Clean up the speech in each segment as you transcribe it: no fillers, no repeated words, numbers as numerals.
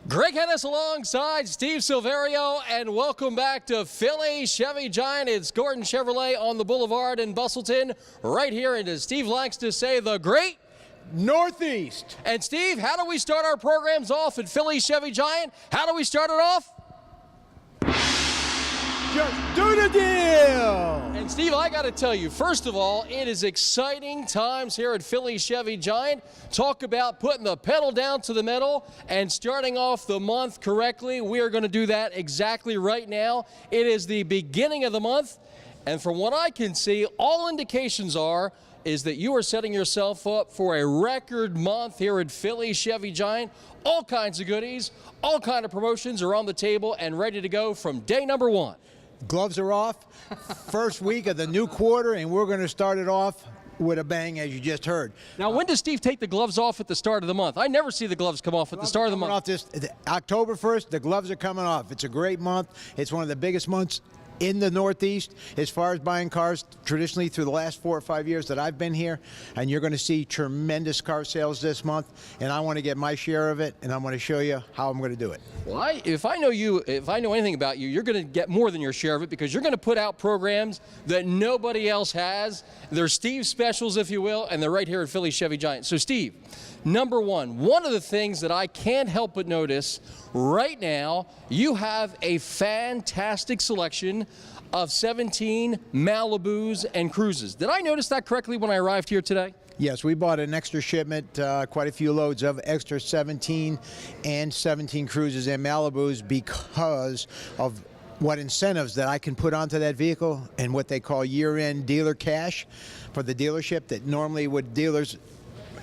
Greg Hennis alongside Steve Silverio, and welcome back to Philly Chevy Giant. It's Gordon Chevrolet on the Boulevard in Bustleton, right here, and as Steve likes to say, the great Northeast. And Steve, how do we start our programs off at Philly Chevy Giant? How do we start it off? Just do the deal! And Steve, I got to tell you, first of all, it is exciting times here at Philly Chevy Giant. Talk about putting the pedal down to the metal and starting off the month correctly. We are going to do that exactly right now. It is the beginning of the month, and from what I can see, all indications is that you are setting yourself up for a record month here at Philly Chevy Giant. All kinds of goodies, all kinds of promotions are on the table and ready to go from day number one. Gloves are off. First week of the new quarter, and we're going to start it off with a bang, as you just heard. Now, when does Steve take the gloves off at the start of the month? I never see the gloves come off at the start of the month. October 1st, the gloves are coming off. It's a great month. It's one of the biggest months in the Northeast as far as buying cars traditionally through the last 4 or 5 years that I've been here, and you're going to see tremendous car sales this month, and I want to get my share of it, and I'm going to show you how I'm going to do it. Well, if I know anything about you, you're going to get more than your share of it, because you're going to put out programs that nobody else has. They're Steve specials, if you will, and they're right here at Philly Chevy Giant. So Steve, number one of the things that I can't help but notice right now, you have a fantastic selection of 17 Malibus and Cruises. Did I notice that correctly when I arrived here today? Yes, we bought an extra shipment, quite a few loads of extra 17 and 17 Cruises and Malibus because of what incentives that I can put onto that vehicle and what they call year-end dealer cash for the dealership that normally dealers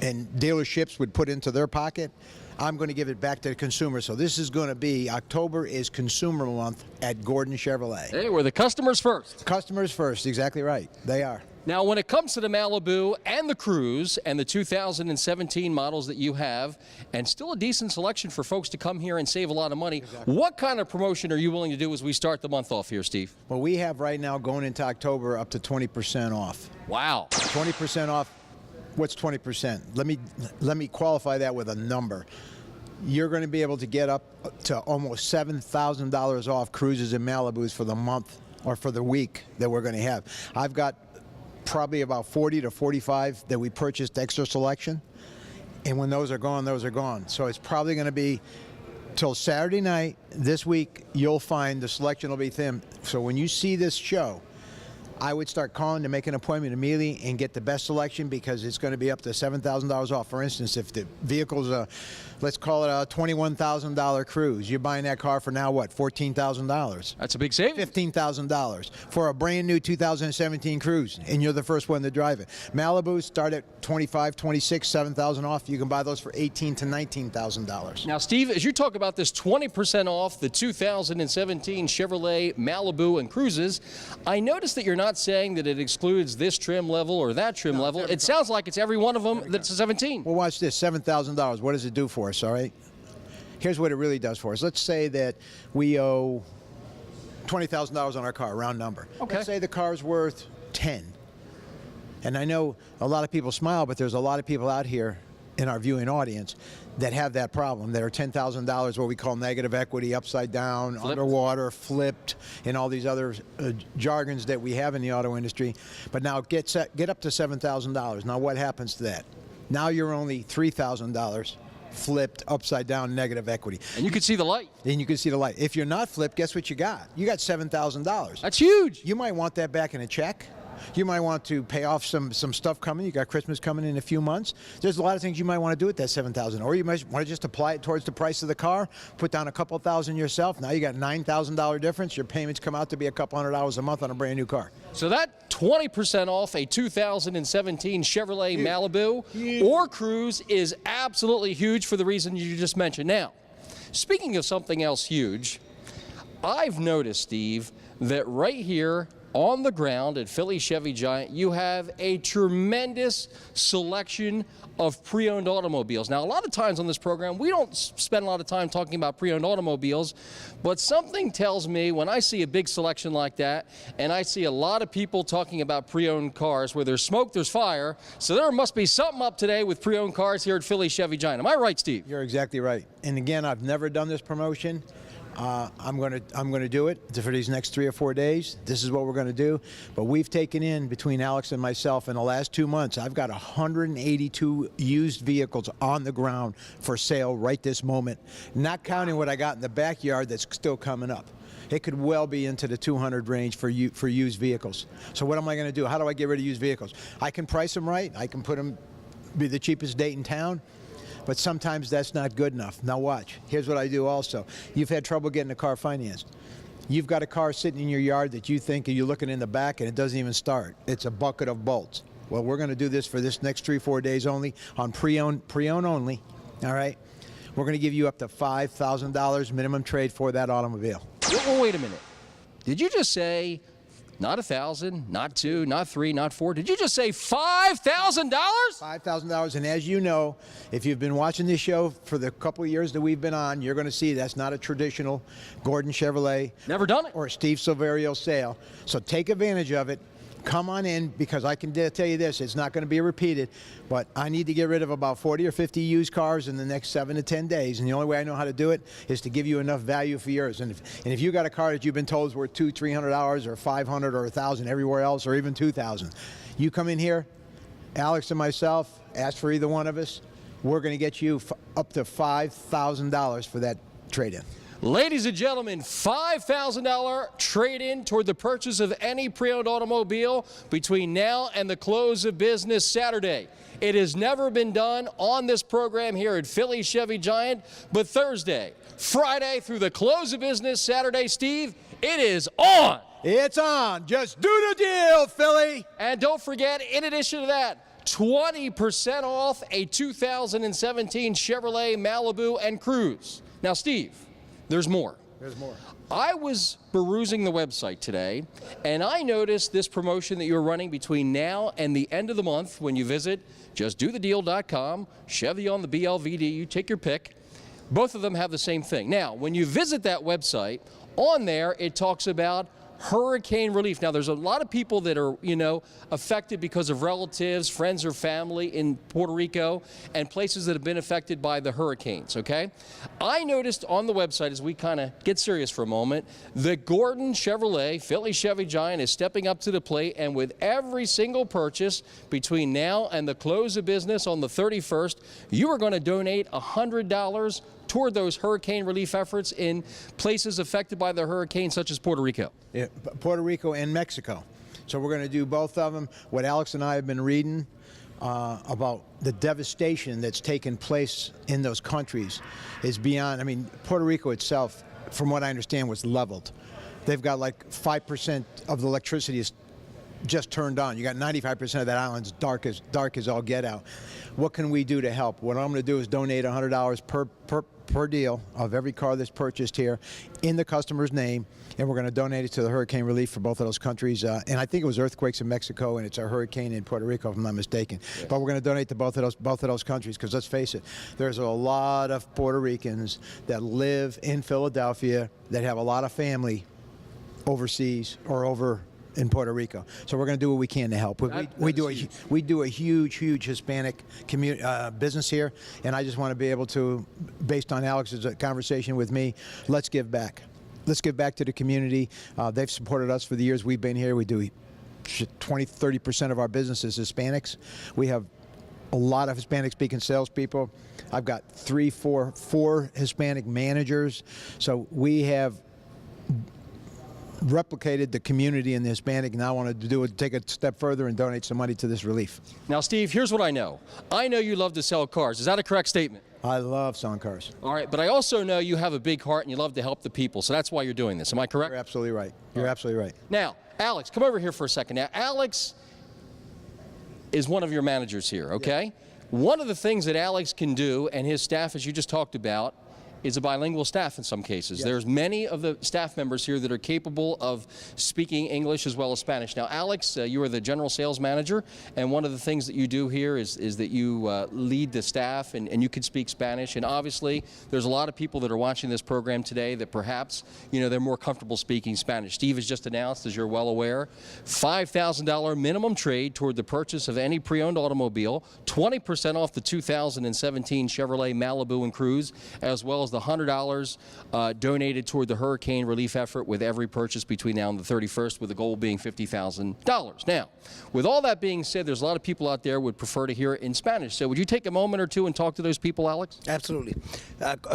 and dealerships would put into their pocket. I'm going to give it back to the consumer. So this is going to be, October is consumer month at Gordon Chevrolet. Hey, we're the customers first. Customers first, exactly right. They are. Now, when it comes to the Malibu and the Cruise and the 2017 models that you have, and still a decent selection for folks to come here and save a lot of money, exactly. What kind of promotion are you willing to do as we start the month off here, Steve? Well, we have right now going into October up to 20% off. Wow. 20% off. What's 20%? Let me qualify that with a number. You're going to be able to get up to almost $7,000 off Cruises and Malibus for the month or for the week that we're going to have. I've got probably about 40 to 45 that we purchased extra selection, and when those are gone, those are gone. So it's probably going to be till Saturday night this week. You'll find the selection will be thin. So when you see this show, I would start calling to make an appointment immediately and get the best selection, because it's going to be up to $7,000 off. For instance, if the vehicle's let's call it a $21,000 Cruise, you're buying that car for now what, $14,000? That's a big savings. $15,000 for a brand new 2017 Cruise, and you're the first one to drive it. Malibus start at $25,000, $26,000, $7,000 off. You can buy those for $18,000 to $19,000. Now, Steve, as you talk about this 20% off the 2017 Chevrolet Malibu and Cruises, I noticed that you're not saying that it excludes this trim level or that trim level. It sounds like it's every one of them that's a 17. Well, watch this, $7,000. What does it do for us, all right? Here's what it really does for us. Let's say that we owe $20,000 on our car, round number. Okay. Let's say the car's worth 10. And I know a lot of people smile, but there's a lot of people out here in our viewing audience that have that problem, that are $10,000 what we call negative equity, upside down, flipped, underwater, flipped, and all these other jargons that we have in the auto industry. But now get up to $7,000. Now what happens to that? Now you're only $3,000 flipped, upside down, negative equity. And you can see the light. And you can see the light. If you're not flipped, guess what you got? You got $7,000. That's huge. You might want that back in a check. You might want to pay off some stuff coming. You got Christmas coming in a few months. There's a lot of things you might want to do with that $7,000, or you might want to just apply it towards the price of the car, put down a couple thousand yourself. Now you got $9,000 difference. Your payments come out to be a couple $100 a month on a brand new car. So that 20% off a 2017 Chevrolet Malibu or Cruise is absolutely huge for the reason you just mentioned. Now, speaking of something else huge, I've noticed, Steve, that right here on the ground at Philly Chevy Giant, you have a tremendous selection of pre-owned automobiles. Now, a lot of times on this program, we don't spend a lot of time talking about pre-owned automobiles, but something tells me when I see a big selection like that, and I see a lot of people talking about pre-owned cars, where there's smoke, there's fire, so there must be something up today with pre-owned cars here at Philly Chevy Giant. Am I right, Steve? You're exactly right. And again, I've never done this promotion. I'm going to do it for these next 3 or 4 days. This is what we're going to do. But we've taken in, between Alex and myself, in the last 2 months, I've got 182 used vehicles on the ground for sale right this moment, not counting what I got in the backyard that's still coming up. It could well be into the 200 range for used vehicles. So what am I going to do? How do I get rid of used vehicles? I can price them right. I can put them, be the cheapest date in town. But sometimes that's not good enough. Now watch. Here's what I do also. You've had trouble getting a car financed. You've got a car sitting in your yard that you think, you're looking in the back and it doesn't even start. It's a bucket of bolts. Well, we're going to do this for this next 3 or 4 days only, on pre-owned only, all right? We're going to give you up to $5,000 minimum trade for that automobile. Well, wait a minute. Did you just say not 1,000, not 2, not 3, not 4? Did you just say $5,000? $5,000, and as you know, if you've been watching this show for the couple of years that we've been on, you're going to see that's not a traditional Gordon Chevrolet. Never done it. Or Steve Silverio sale. So take advantage of it. Come on in, because I can tell you this, it's not going to be repeated, but I need to get rid of about 40 or 50 used cars in the next 7 to 10 days, and the only way I know how to do it is to give you enough value for yours. And if you got a car that you've been told is worth $200, $300 or $500 or $1,000 everywhere else, or even $2,000, you come in here, Alex and myself, ask for either one of us, we're going to get you up to $5,000 for that trade-in. Ladies and gentlemen, $5,000 trade-in toward the purchase of any pre-owned automobile between now and the close of business Saturday. It has never been done on this program here at Philly Chevy Giant, but Thursday, Friday through the close of business Saturday, Steve, it is on. It's on. Just do the deal, Philly. And don't forget, in addition to that, 20% off a 2017 Chevrolet Malibu and Cruze. Now, Steve, there's more. There's more. I was perusing the website today, and I noticed this promotion that you're running between now and the end of the month. When you visit justdothedeal.com, Chevy on the BLVD, you take your pick. Both of them have the same thing. Now, when you visit that website, on there it talks about hurricane relief. Now, there's a lot of people that are, affected because of relatives, friends, or family in Puerto Rico and places that have been affected by the hurricanes, okay? I noticed on the website, as we kind of get serious for a moment, that Gordon Chevrolet, Philly Chevy Giant, is stepping up to the plate, and with every single purchase between now and the close of business on the 31st, you are going to donate $100 toward those hurricane relief efforts in places affected by the hurricane, such as Puerto Rico. Yeah, Puerto Rico and Mexico. So we're going to do both of them. What Alex and I have been reading about the devastation that's taken place in those countries is beyond. I mean, Puerto Rico itself, from what I understand, was leveled. They've got like 5% of the electricity is just turned on. You got 95% of that island's dark as all get out. What can we do to help? What I'm going to do is donate $100 per deal of every car that's purchased here in the customer's name, and we're going to donate it to the hurricane relief for both of those countries. And I think it was earthquakes in Mexico, and it's a hurricane in Puerto Rico, if I'm not mistaken. Yes. But we're going to donate to both of those countries, because let's face it, there's a lot of Puerto Ricans that live in Philadelphia that have a lot of family overseas or over in Puerto Rico. So we're going to do what we can to help. We do a huge Hispanic business here, and I just want to be able to, based on Alex's conversation with me, let's give back. Let's give back to the community. They've supported us for the years we've been here. We do 20-30% of our business is Hispanics. We have a lot of Hispanic-speaking salespeople. I've got four Hispanic managers. So we have replicated the community in the Hispanic, and I wanted to do it, take a step further and donate some money to this relief. Now, Steve, here's what I know. I know you love to sell cars. Is that a correct statement? I love selling cars. All right, but I also know you have a big heart and you love to help the people, so that's why you're doing this. Am I correct? You're absolutely right. You're absolutely right. Now, Alex, come over here for a second. Now, Alex is one of your managers here, okay? Yeah. One of the things that Alex can do, and his staff, as you just talked about, is a bilingual staff in some cases. There's many of the staff members here that are capable of speaking English as well as Spanish. Now, Alex, you are the general sales manager, and one of the things that you do here is that you lead the staff, and you can speak Spanish. And obviously, there's a lot of people that are watching this program today that perhaps, they're more comfortable speaking Spanish. Steve has just announced, as you're well aware, $5,000 minimum trade toward the purchase of any pre-owned automobile, 20% off the 2017 Chevrolet Malibu and Cruze, as well as the $100 donated toward the hurricane relief effort with every purchase between now and the 31st, with the goal being $50,000. Now, with all that being said, there's a lot of people out there would prefer to hear it in Spanish. So would you take a moment or two and talk to those people, Alex? Absolutely.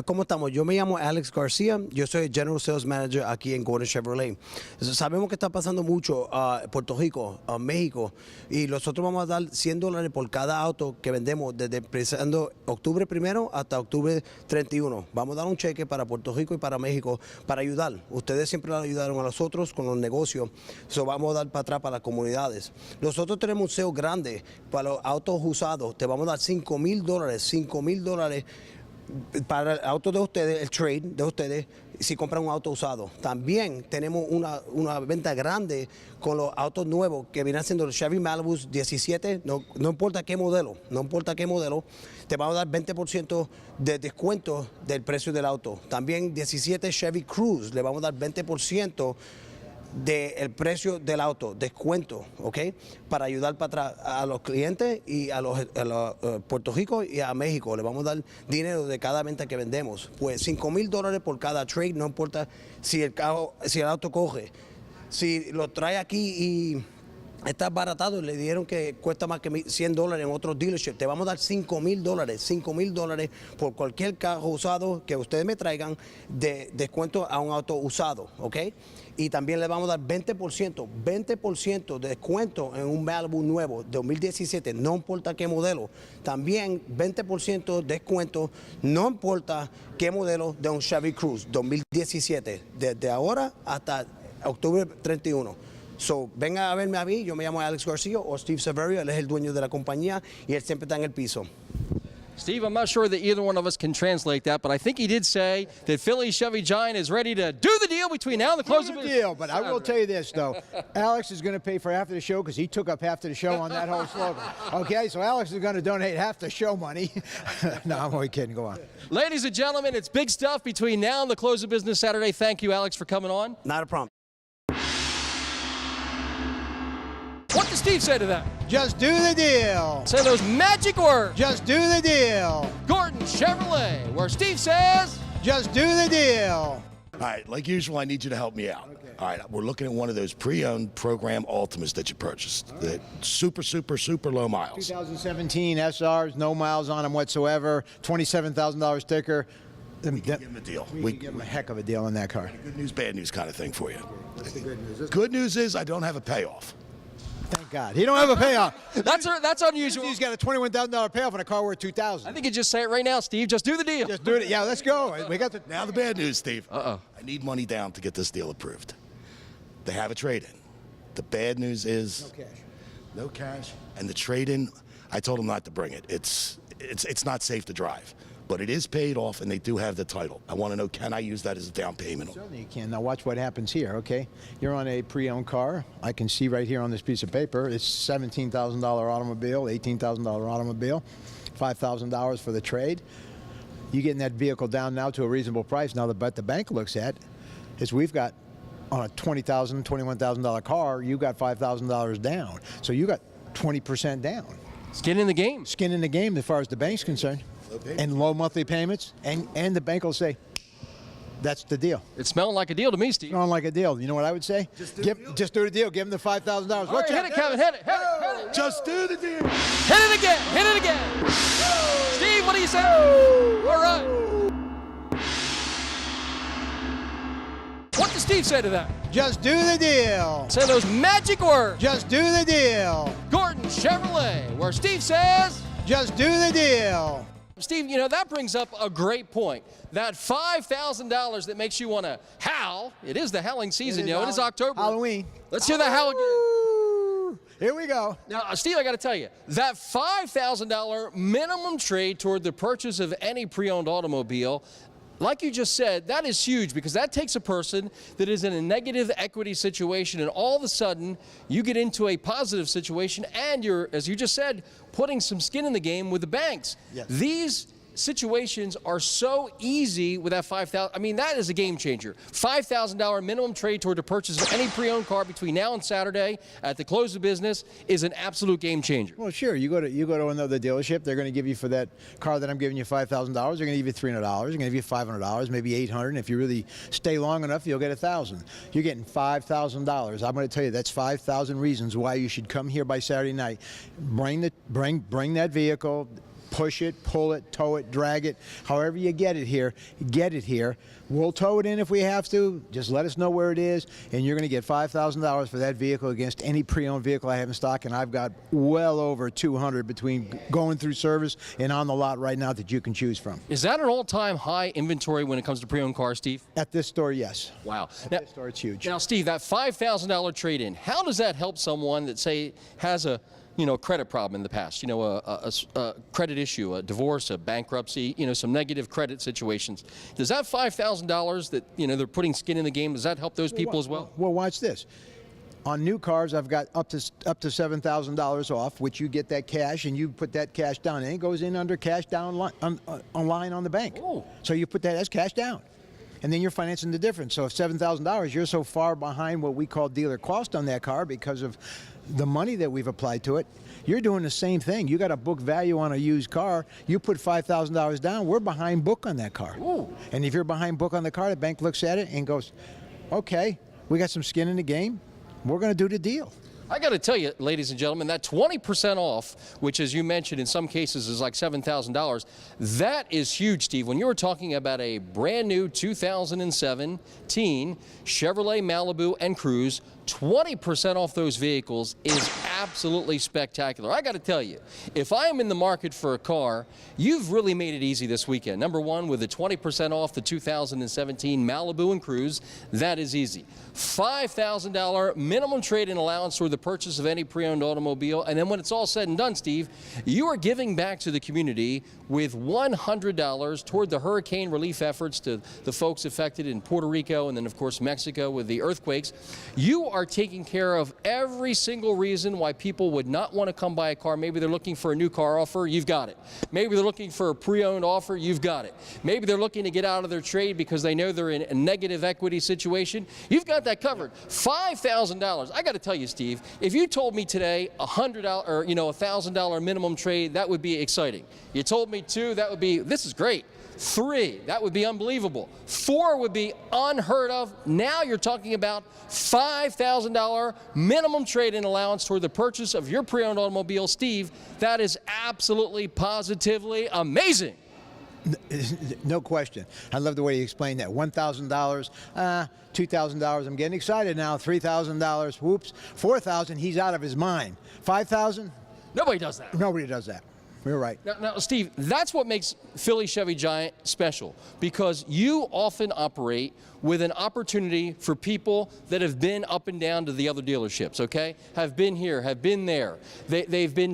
¿Cómo estamos? Yo me llamo Alex García. Yo soy General Sales Manager aquí en Gordon Chevrolet. Sabemos que está pasando mucho Puerto Rico, México, y nosotros vamos a dar $100 por cada auto que vendemos desde empezando octubre 1 hasta octubre 31. Vamos a dar un cheque para Puerto Rico y para México para ayudar. Ustedes siempre ayudaron a nosotros con los negocios, so vamos a dar para atrás para las comunidades. Nosotros tenemos un sale grande para los autos usados. Te vamos a dar $5,000 para el auto de ustedes, el trade de ustedes, si compran un auto usado. También tenemos una venta grande con los autos nuevos que vienen siendo el Chevy Malibu 17, no importa qué modelo, te vamos a dar 20% de descuento del precio del auto. También 17 Chevy Cruze, le vamos a dar 20% del precio del auto, descuento, ¿ok? Para ayudar para atrás a los clientes y a los Puerto Rico y a México. Le vamos a dar dinero de cada venta que vendemos. Pues $5,000 por cada trade, no importa si el auto coge. Si lo trae aquí y está baratado, le dijeron que cuesta más que $100 en otros dealerships, te vamos a dar $5,000 por cualquier carro usado que ustedes me traigan de descuento a un auto usado, ¿ok? Y también le vamos a dar 20% de descuento en un Malibu nuevo 2017, no importa qué modelo. También 20% de descuento, no importa qué modelo, de un Chevy Cruze 2017, desde ahora hasta octubre 31. So, venga a verme a mí, yo me llamo Alex García o Steve Severio, él es el dueño de la compañía y él siempre está en el piso. Steve, I'm not sure that either one of us can translate that, but I think he did say that Philly Chevy Giant is ready to do the deal between now and the close of Do business. the deal, but I will tell you this, though. Alex is going to pay for half of the show because he took up half of the show on that whole slogan. Okay, so Alex is going to donate half the show money. No, I'm only kidding. Go on. Ladies and gentlemen, it's big stuff between now and the close of business Saturday. Thank you, Alex, for coming on. Not a problem. What does Steve say to that? Just do the deal. Say those magic words. Just do the deal. Gordon Chevrolet, where Steve says, Just do the deal. All right, like usual, I need you to help me out. Okay. All right, we're looking at one of those pre-owned program Ultimas that you purchased. The super low miles. 2017 SRs, no miles on them whatsoever, $27,000 sticker. We can give him a deal. We can give him a heck of a deal on that car. Good news, bad news kind of thing for you. What's the good news? Good news is I don't have a payoff. Thank God. He don't have a payoff. that's unusual. He's got a $21,000 payoff on a car worth $2,000. I think you just say it right now, Steve. Just do the deal. Just do it. Yeah, let's go. We got the. Now the bad news, Steve. Uh-oh. I need money down to get this deal approved. They have a trade-in. The bad news is no cash. And the trade-in, I told them not to bring it. It's not safe to drive. But it is paid off, and they do have the title. I want to know, can I use that as a down payment? Certainly you can. Now watch what happens here, okay? You're on a pre-owned car. I can see right here on this piece of paper, it's $17,000 automobile, $18,000 automobile, $5,000 for the trade. You're getting that vehicle down now to a reasonable price. Now, but the bank looks at is we've got on a $20,000, $21,000 car, you got $5,000 down. So you got 20% down. Skin in the game. Skin in the game as far as the bank's concerned. And low monthly payments, and the bank will say, that's the deal. It's smelling like a deal to me, Steve. Smelling like a deal. You know what I would say? Just do the deal. Just do the deal. Give him the $5,000. All right, hit it, Kevin. Hit it. Just do the deal. Hit it again. Hit it again. Steve, what do you say? All right. What does Steve say to that? Just do the deal. Say those magic words. Just do the deal. Gordon Chevrolet, where Steve says, Just do the deal. Steve, that brings up a great point. That $5,000 that makes you want to howl. It is the howling season, It is October. Halloween. Let's hear the howl again. Here we go. Now, Steve, I got to tell you, that $5,000 minimum trade toward the purchase of any pre-owned automobile, like you just said, that is huge because that takes a person that is in a negative equity situation and all of a sudden you get into a positive situation and you're, as you just said, putting some skin in the game with the banks. Yes. These situations are so easy with that $5,000. I mean, that is a game changer. $5,000 minimum trade toward the purchase of any pre-owned car between now and Saturday at the close of business is an absolute game changer. Well, sure. You go to another dealership. They're going to give you for that car that I'm giving you $5,000. They're going to give you $300. They're going to give you $500, maybe $800. And if you really stay long enough, you'll get $1,000. You're getting $5,000. I'm going to tell you that's 5,000 reasons why you should come here by Saturday night. Bring that vehicle. Push it, pull it, tow it, drag it, however you get it here, get it here. We'll tow it in if we have to. Just let us know where it is, and you're going to get $5,000 for that vehicle against any pre-owned vehicle I have in stock, and I've got well over 200 between going through service and on the lot right now that you can choose from. Is that an all-time high inventory when it comes to pre-owned cars, Steve? At this store, yes. Wow. At this store, it's huge. Now, Steve, that $5,000 trade-in, how does that help someone that, say, has a credit problem in the past, a credit issue, a divorce, a bankruptcy, some negative credit situations? Does that $5,000 that, they're putting skin in the game, does that help those people as well? Well, watch this. On new cars, I've got up to $7,000 off, which you get that cash, and you put that cash down, and it goes in under cash down line on the bank. Oh. So you put that as cash down. And then you're financing the difference. So if $7,000, you're so far behind what we call dealer cost on that car because of the money that we've applied to it, you're doing the same thing. You got a book value on a used car. You put $5,000 down, we're behind book on that car. Ooh. And if you're behind book on the car, the bank looks at it and goes, okay, we got some skin in the game. We're going to do the deal. I got to tell you, ladies and gentlemen, that 20% off, which, as you mentioned, in some cases is like $7,000, that is huge, Steve. When you were talking about a brand new 2017 Chevrolet Malibu and Cruze, 20% off those vehicles is absolutely spectacular. I got to tell you, if I am in the market for a car, you've really made it easy this weekend. Number one, with the 20% off the 2017 Malibu and Cruze, that is easy. $5,000 minimum trade-in allowance for the purchase of any pre-owned automobile. And then when it's all said and done, Steve, you are giving back to the community with $100 toward the hurricane relief efforts to the folks affected in Puerto Rico and then, of course, Mexico with the earthquakes. You are taking care of every single reason why people would not want to come buy a car. Maybe they're looking for a new car offer, you've got it. Maybe they're looking for a pre-owned offer, you've got it. Maybe they're looking to get out of their trade because they know they're in a negative equity situation. You've got that covered. $5,000. I got to tell you, Steve, if you told me today $100 or $1,000 minimum trade, that would be exciting. You told me 2, that would be, this is great. 3, that would be unbelievable. 4 would be unheard of. Now you're talking about $5,000 minimum trade-in allowance toward the purchase of your pre-owned automobile. Steve, that is absolutely, positively amazing. No question. I love the way you explained that. $1,000, $2,000. I'm getting excited now. $3,000. Whoops. $4,000. He's out of his mind. $5,000. Nobody does that. Nobody does that. You're right. Now, Steve, that's what makes Philly Chevy Giant special, because you often operate with an opportunity for people that have been up and down to the other dealerships, okay? Have been here, have been there. They've been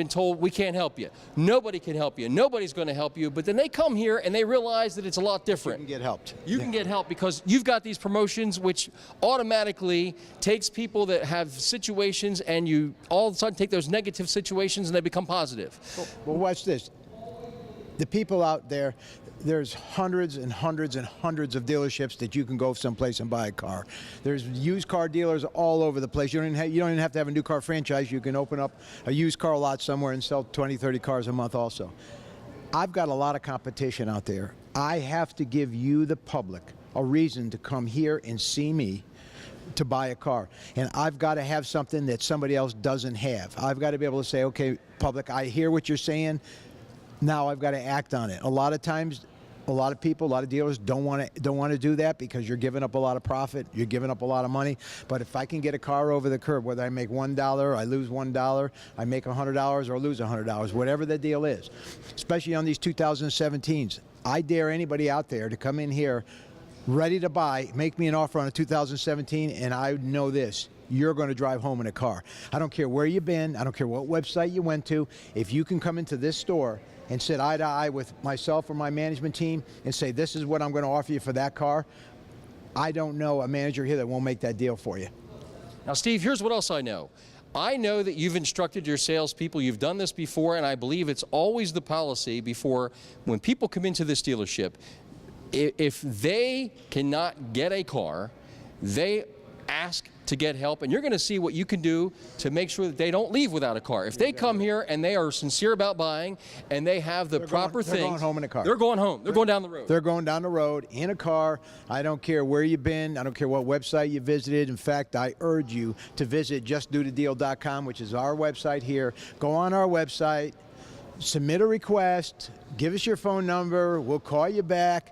told, we can't help you. Nobody can help you. Nobody's going to help you. But then they come here and they realize that it's a lot different. You can get helped. You can get help because you've got these promotions which automatically takes people that have situations and you all of a sudden take those negative situations and they become positive. Well, watch this. The people out there, there's hundreds and hundreds and hundreds of dealerships that you can go someplace and buy a car. There's used car dealers all over the place. You don't even have to have a new car franchise. You can open up a used car lot somewhere and sell 20, 30 cars a month also. I've got a lot of competition out there. I have to give you, the public, a reason to come here and see me to buy a car. And I've got to have something that somebody else doesn't have. I've got to be able to say, okay, public, I hear what you're saying. Now I've got to act on it. A lot of times, a lot of people, a lot of dealers don't want to do that because you're giving up a lot of profit, you're giving up a lot of money. But if I can get a car over the curb, whether I make $1, I lose $1, I make $100 or lose $100, whatever the deal is, especially on these 2017s, I dare anybody out there to come in here ready to buy, make me an offer on a 2017, and I know this, you're going to drive home in a car. I don't care where you've been. I don't care what website you went to. If you can come into this store and sit eye to eye with myself or my management team and say, this is what I'm going to offer you for that car, I don't know a manager here that won't make that deal for you. Now, Steve, here's what else I know. I know that you've instructed your salespeople, you've done this before, and I believe it's always the policy before when people come into this dealership, if they cannot get a car, they ask to get help, and you're going to see what you can do to make sure that they don't leave without a car. If they come here and they are sincere about buying and they have the proper things, they're going home in a car. They're going home. They're going down the road. They're going down the road in a car. I don't care where you've been. I don't care what website you visited. In fact, I urge you to visit justdothedeal.com, which is our website here. Go on our website, submit a request, give us your phone number. We'll call you back.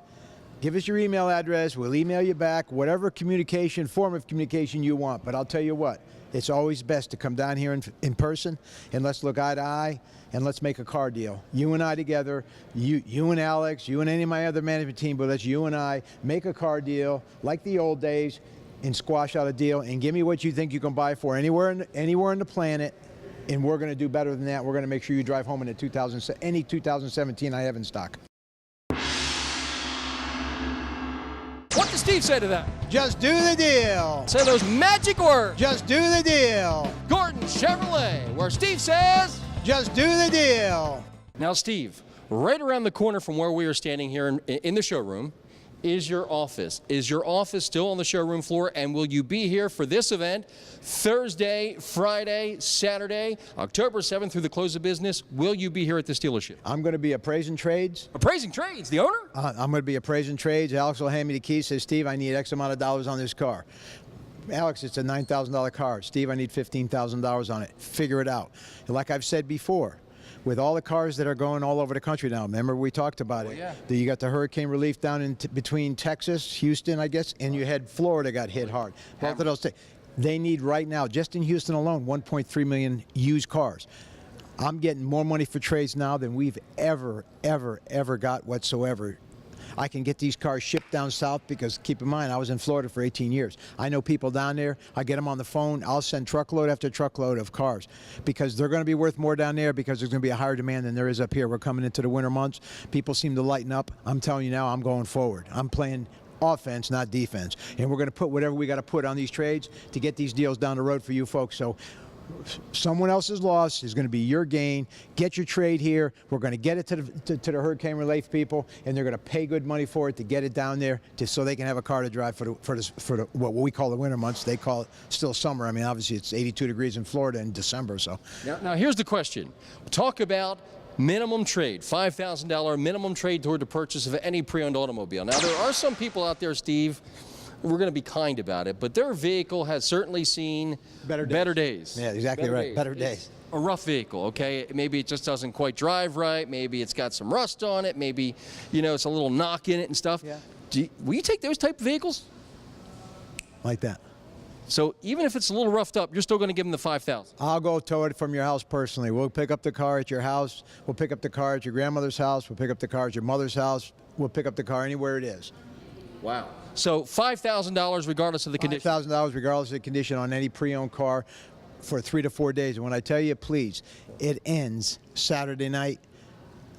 Give us your email address. We'll email you back, whatever communication, form of communication you want. But I'll tell you what, it's always best to come down here in person and let's look eye to eye and let's make a car deal. You and I together, you and Alex, you and any of my other management team, but let's you and I make a car deal like the old days and squash out a deal and give me what you think you can buy for anywhere in the planet, and we're going to do better than that. We're going to make sure you drive home in any 2017 I have in stock. What does Steve say to that? Just do the deal. Say those magic words. Just do the deal. Gordon Chevrolet, where Steve says, just do the deal. Now, Steve, right around the corner from where we are standing here in the showroom is your office. Is your office still on the showroom floor, and will you be here for this event Thursday, Friday, Saturday, October 7th through the close of business? Will you be here at this dealership? I'm going to be appraising trades. Appraising trades, the owner? I'm going to be appraising trades. Alex will hand me the keys, says, Steve, I need X amount of dollars on this car. Alex, it's a $9,000 car. Steve, I need $15,000 on it. Figure it out. And like I've said before, with all the cars that are going all over the country now, remember we talked about it. Yeah. You got the hurricane relief down in between Texas, Houston, I guess, and you had Florida got hit hard. Both of those things. They need right now, just in Houston alone, 1.3 million used cars. I'm getting more money for trades now than we've ever got whatsoever. I can get these cars shipped down south because, keep in mind, I was in Florida for 18 years. I know people down there. I get them on the phone. I'll send truckload after truckload of cars because they're going to be worth more down there because there's going to be a higher demand than there is up here. We're coming into the winter months. People seem to lighten up. I'm telling you now, I'm going forward. I'm playing offense, not defense. And we're going to put whatever we got to put on these trades to get these deals down the road for you folks. So someone else's loss is going to be your gain. Get your trade here. We're going to get it to the hurricane relief people, and they're going to pay good money for it to get it down there so they can have a car to drive for what we call the winter months. They call it still summer. I mean, obviously it's 82 degrees in Florida in December. So now here's the question. Talk about minimum trade, $5,000 minimum trade toward the purchase of any pre-owned automobile. Now, there are some people out there, Steve, we're going to be kind about it, but their vehicle has certainly seen better days. Yeah, exactly right. Better days. A rough vehicle, okay? Maybe it just doesn't quite drive right. Maybe it's got some rust on it. Maybe, it's a little knock in it and stuff. Yeah. Will you take those type of vehicles? Like that. So even if it's a little roughed up, you're still going to give them the $5,000. I'll go tow it from your house personally. We'll pick up the car at your house. We'll pick up the car at your grandmother's house. We'll pick up the car at your mother's house. We'll pick up the car anywhere it is. Wow. So $5,000 regardless of the condition. $5,000 regardless of the condition on any pre-owned car for 3 to 4 days. And when I tell you, please, it ends Saturday night.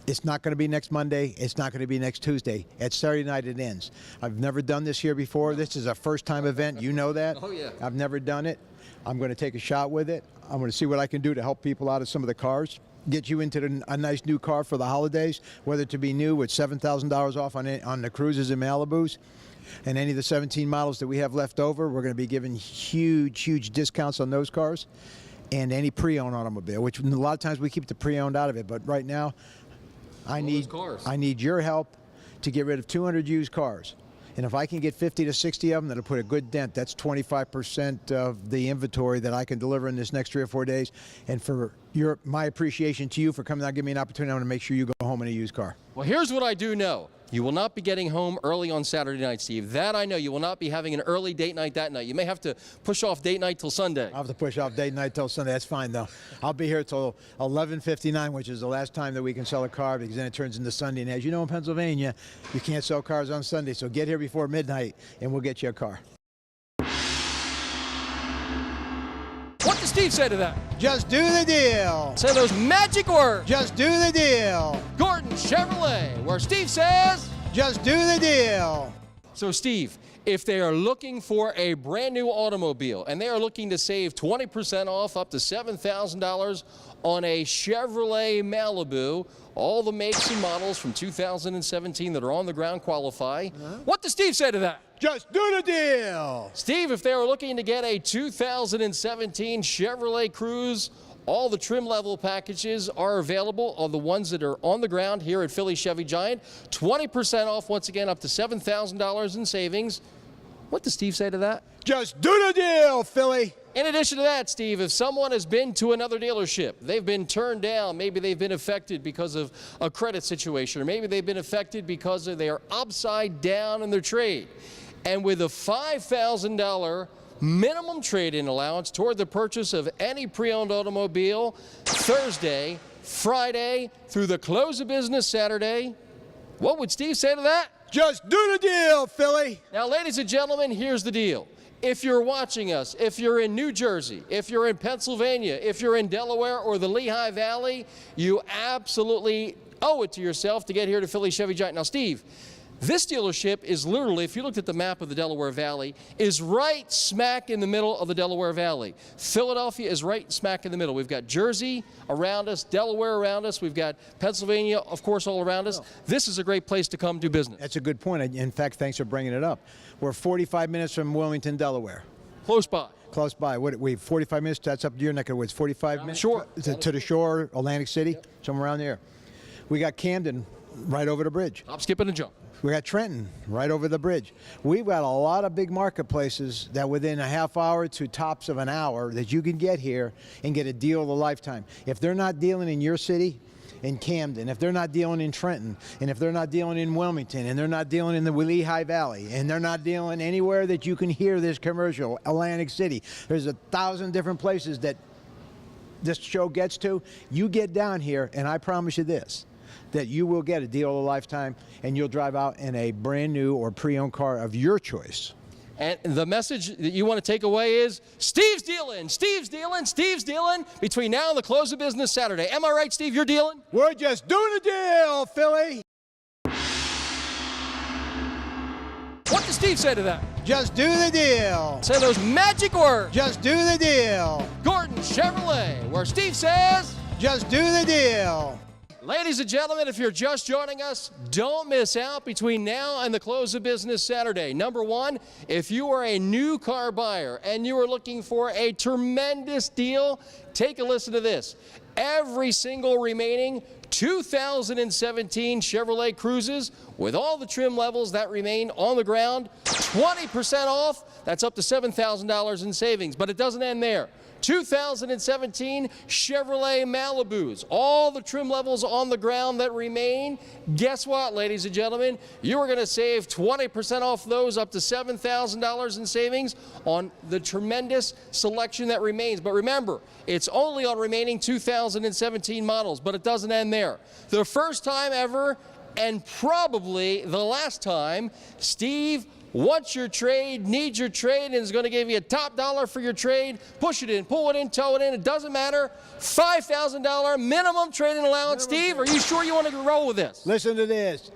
It's not going to be next Monday. It's not going to be next Tuesday. At Saturday night, it ends. I've never done this here before. This is a first-time event. You know that. Oh, yeah. I've never done it. I'm going to take a shot with it. I'm going to see what I can do to help people out of some of the cars. Get you into a nice new car for the holidays, whether to be new with $7,000 off on the Cruises and Malibus. And any of the 17 models that we have left over, we're going to be giving huge discounts on those cars. And any pre-owned automobile, which a lot of times we keep the pre-owned out of it. But right now, I need your help to get rid of 200 used cars. And if I can get 50 to 60 of them, that'll put a good dent. That's 25% of the inventory that I can deliver in this next 3 or 4 days. And for my appreciation to you for coming out and giving me an opportunity, I want to make sure you go home in a used car. Well, here's what I do know. You will not be getting home early on Saturday night, Steve. That I know. You will not be having an early date night that night. You may have to push off date night till Sunday. I'll have to push off date night till Sunday. That's fine, though. I'll be here till 11:59, which is the last time that we can sell a car, because then it turns into Sunday. And as you know, in Pennsylvania, you can't sell cars on Sunday. So get here before midnight, and we'll get you a car. Steve say to that? Just do the deal. Say those magic words. Just do the deal. Gordon Chevrolet, where Steve says, Just do the deal. So Steve, if they are looking for a brand new automobile and they are looking to save 20% off up to $7,000 on a Chevrolet Malibu, all the makes and models from 2017 that are on the ground qualify, what does Steve say to that? Just do the deal. Steve, if they are looking to get a 2017 Chevrolet Cruze, all the trim level packages are available on the ones that are on the ground here at Philly Chevy Giant. 20% off, once again, up to $7,000 in savings. What does Steve say to that? Just do the deal, Philly. In addition to that, Steve, if someone has been to another dealership, they've been turned down, maybe they've been affected because of a credit situation, or maybe they've been affected because they are upside down in their trade. And with a $5,000 minimum trade-in allowance toward the purchase of any pre-owned automobile Thursday, Friday, through the close of business Saturday, what would Steve say to that? Just do the deal, Philly. Now, ladies and gentlemen, here's the deal. If you're watching us, if you're in New Jersey, if you're in Pennsylvania, if you're in Delaware or the Lehigh Valley, you absolutely owe it to yourself to get here to Philly Chevy Giant. Now, Steve, this dealership is literally, if you looked at the map of the Delaware Valley, is right smack in the middle of the Delaware Valley. Philadelphia is right smack in the middle. We've got Jersey around us, Delaware around us. We've got Pennsylvania, of course, all around us. This is a great place to come do business. That's a good point. In fact, thanks for bringing it up. We're 45 minutes from Wilmington, Delaware. Close by. Close by. What, we 45 minutes? That's up to your neck of the woods. 45 minutes? Shore. To the shore, Atlantic City, somewhere around there. We got Camden right over the bridge. Hop, skip, and a jump. We got Trenton right over the bridge. We've got a lot of big marketplaces that within a half hour to tops of an hour that you can get here and get a deal of a lifetime. If they're not dealing in your city, in Camden, if they're not dealing in Trenton, and if they're not dealing in Wilmington, and they're not dealing in the Lehigh Valley, and they're not dealing anywhere that you can hear this commercial, Atlantic City, there's 1,000 different places that this show gets to. You get down here, and I promise you this, that you will get a deal of a lifetime, and you'll drive out in a brand new or pre-owned car of your choice. And the message that you want to take away is, Steve's dealing, Steve's dealing, Steve's dealing between now and the close of business Saturday. Am I right, Steve? You're dealing? We're just doing a deal, Philly. What does Steve say to that? Just do the deal. Say those magic words. Just do the deal. Gordon Chevrolet, where Steve says, Just do the deal. Ladies and gentlemen, if you're just joining us, don't miss out between now and the close of business Saturday. Number one, if you are a new car buyer and you are looking for a tremendous deal, take a listen to this. Every single remaining 2017 Chevrolet Cruzes with all the trim levels that remain on the ground, 20% off. That's up to $7,000 in savings, but it doesn't end there. 2017 Chevrolet Malibus, all the trim levels on the ground that remain. Guess what, ladies and gentlemen? You are going to save 20% off those, up to $7,000 in savings on the tremendous selection that remains. But remember, it's only on remaining 2017 models, but it doesn't end there. The first time ever, and probably the last time, Steve wants your trade, needs your trade, and is going to give you a top dollar for your trade. Push it in, pull it in, tow it in, it doesn't matter. $5,000 minimum trade-in allowance. Steve, are you sure you want to roll with this? Listen to this.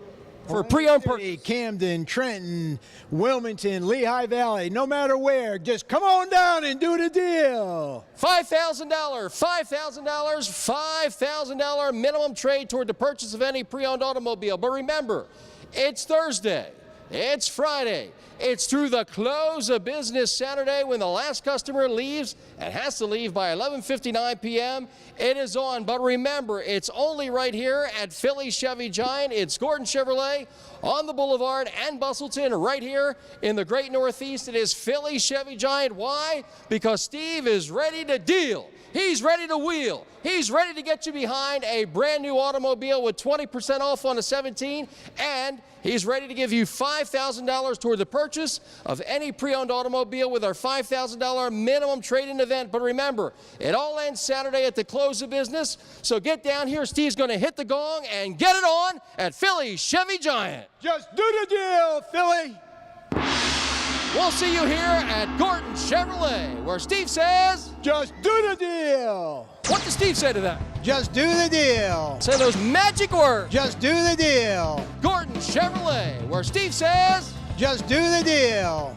For pre-owned purchase. Camden, Trenton, Wilmington, Lehigh Valley, no matter where, just come on down and do the deal. $5,000, $5,000 minimum trade toward the purchase of any pre-owned automobile. But remember, it's Thursday. It's Friday. It's through the close of business Saturday when the last customer leaves and has to leave by 11:59 p.m. It is on. But remember, it's only right here at Philly Chevy Giant. It's Gordon Chevrolet on the Boulevard and Bustleton right here in the great Northeast. It is Philly Chevy Giant. Why? Because Steve is ready to deal. He's ready to wheel. He's ready to get you behind a brand new automobile with 20% off on a 17, and he's ready to give you $5,000 toward the purchase of any pre-owned automobile with our $5,000 minimum trade-in event. But remember, it all ends Saturday at the close of business, so get down here. Steve's going to hit the gong and get it on at Philly Chevy Giant. Just do the deal, Philly. We'll see you here at Gordon Chevrolet, where Steve says, Just do the deal. what does Steve say to that? Just do the deal. Say those magic words. Just do the deal. Gordon Chevrolet, where Steve says, Just do the deal.